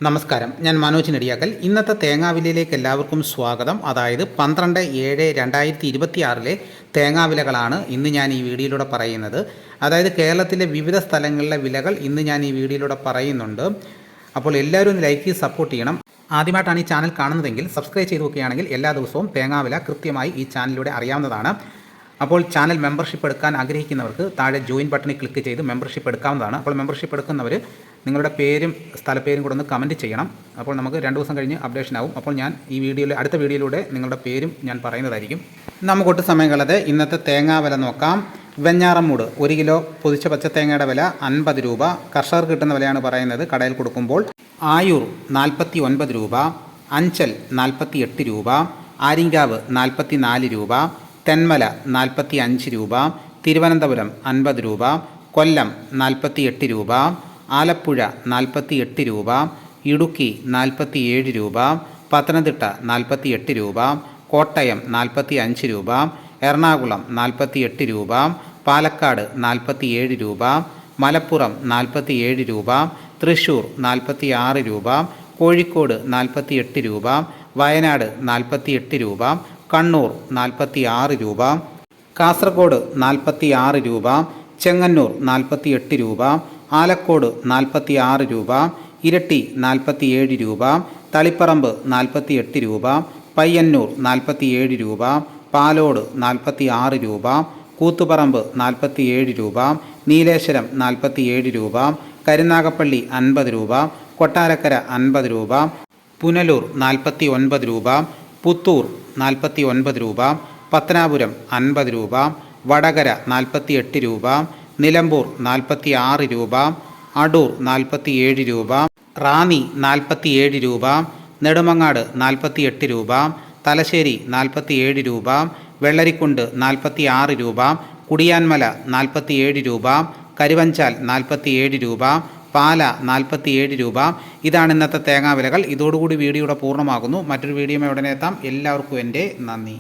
നമസ്കാരം, ഞാൻ മനോജ് നെടിയാക്കൽ. ഇന്നത്തെ തേങ്ങാവിലയിലേക്ക് എല്ലാവർക്കും സ്വാഗതം. അതായത് 12/7/2026 തേങ്ങാവിലകളാണ് ഇന്ന് ഞാൻ ഈ വീഡിയോയിലൂടെ പറയുന്നത്. അതായത് കേരളത്തിലെ വിവിധ സ്ഥലങ്ങളിലെ വിലകൾ ഇന്ന് ഞാൻ ഈ വീഡിയോയിലൂടെ പറയുന്നുണ്ട്. അപ്പോൾ എല്ലാവരും ഒന്ന് ലൈക്ക് ചെയ്ത് സപ്പോർട്ട് ചെയ്യണം. ആദ്യമായിട്ടാണ് ഈ ചാനൽ കാണുന്നതെങ്കിൽ സബ്സ്ക്രൈബ് ചെയ്ത് നോക്കുകയാണെങ്കിൽ എല്ലാ ദിവസവും തേങ്ങാവില കൃത്യമായി ഈ ചാനലിലൂടെ അറിയാവുന്നതാണ്. അപ്പോൾ ചാനൽ മെമ്പർഷിപ്പ് എടുക്കാൻ ആഗ്രഹിക്കുന്നവർക്ക് താഴെ ജോയിൻ ബട്ടണിൽ ക്ലിക്ക് ചെയ്ത് മെമ്പർഷിപ്പ് എടുക്കാവുന്നതാണ്. അപ്പോൾ മെമ്പർഷിപ്പ് എടുക്കുന്നവർ നിങ്ങളുടെ പേരും സ്ഥലപ്പേരും കൂടെ ഒന്ന് കമൻറ്റ് ചെയ്യണം. അപ്പോൾ നമുക്ക് 2 ദിവസം കഴിഞ്ഞ് അപ്ഡേഷൻ ആവും. അപ്പോൾ ഞാൻ അടുത്ത വീഡിയോയിലൂടെ നിങ്ങളുടെ പേരും ഞാൻ പറയുന്നതായിരിക്കും. നമുക്കൊട്ട് സമയം കളയാതെ ഇന്നത്തെ തേങ്ങാവില നോക്കാം. വെഞ്ഞാറമ്മൂട് 1 കിലോ പൊതിച്ച പച്ചത്തേങ്ങയുടെ വില 50 രൂപ. കർഷകർക്ക് കിട്ടുന്ന വിലയാണ് പറയുന്നത് കടയിൽ കൊടുക്കുമ്പോൾ. ആയൂർ 49 രൂപ, അഞ്ചൽ 48 രൂപ, ആര്യങ്കാവ് 44 രൂപ, തെന്മല 45 രൂപ, തിരുവനന്തപുരം 50 രൂപ, കൊല്ലം 48 രൂപ, ആലപ്പുഴ 48 രൂപ, ഇടുക്കി 47 രൂപ, പത്തനംതിട്ട 48 രൂപ, കോട്ടയം 45 രൂപ, എറണാകുളം 48 രൂപ, പാലക്കാട് 47 രൂപ, മലപ്പുറം 47 രൂപ, തൃശ്ശൂർ 46 രൂപ, കോഴിക്കോട് 48 രൂപ, വയനാട് 48 രൂപ, കണ്ണൂർ 46 രൂപ, കാസർഗോഡ് 46 രൂപ, ചെങ്ങന്നൂർ 48 രൂപ, ആലക്കോട് 46 രൂപ, ഇരട്ടി 47 രൂപ, തളിപ്പറമ്പ് 48 രൂപ, പയ്യന്നൂർ 47 രൂപ, പാലോട് 46 രൂപ, കൂത്തുപറമ്പ് 47 രൂപ, നീലേശ്വരം 47 രൂപ, കരുനാഗപ്പള്ളി 50 രൂപ, കൊട്ടാരക്കര 50 രൂപ, പുനലൂർ 49 രൂപ, പുത്തൂർ 49 രൂപ, പത്തനാപുരം 50 രൂപ, വടകര 48 രൂപ, നിലമ്പൂർ 46 രൂപ, അടൂർ 47 രൂപ, റാന്നി 47 രൂപ, നെടുമങ്ങാട് 48 രൂപ, തലശ്ശേരി 47 രൂപ, വെള്ളരിക്കുണ്ട് 46 രൂപ, കുടിയാൻമല 47 രൂപ, കരുവഞ്ചാൽ 47 രൂപ, പാല 47 രൂപ. ഇതാണ് ഇന്നത്തെ തേങ്ങാവിലകൾ. ഇതോടുകൂടി വീഡിയോയുടെ പൂർണ്ണമാകുന്നു. മറ്റൊരു വീഡിയോയുമായി ഉടനെ എത്താം. എല്ലാവർക്കും എൻ്റെ നന്ദി.